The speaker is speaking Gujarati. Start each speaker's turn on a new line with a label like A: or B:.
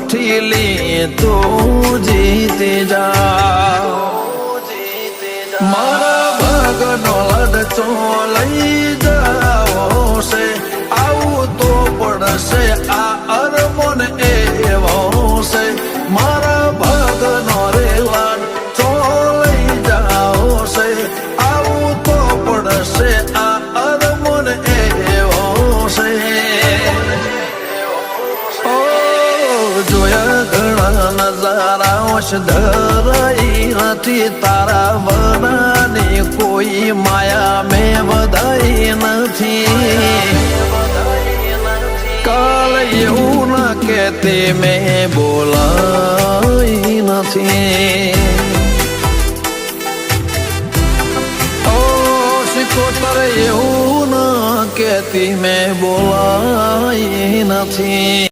A: ઠીલી તું જીતી જા મારા ભાગનો લડચો લઈ જાઓ છે આવું તો પડશે આ અરમોન એવો છે મારા ભાગનો રે લડચો લઈ જાઓ છે આવું તો પડશે આ અરમોન એવો છે જોયા ઘણા નજારા ધરાઈ નથી તારા વનાની કોઈ માયા મેં વધાઈ નથી કાલ એવું ના કહેતી મેં બોલાઈ નથી ઓ શિકોતર એવું ના કહેતી મેં બોલાઈ નથી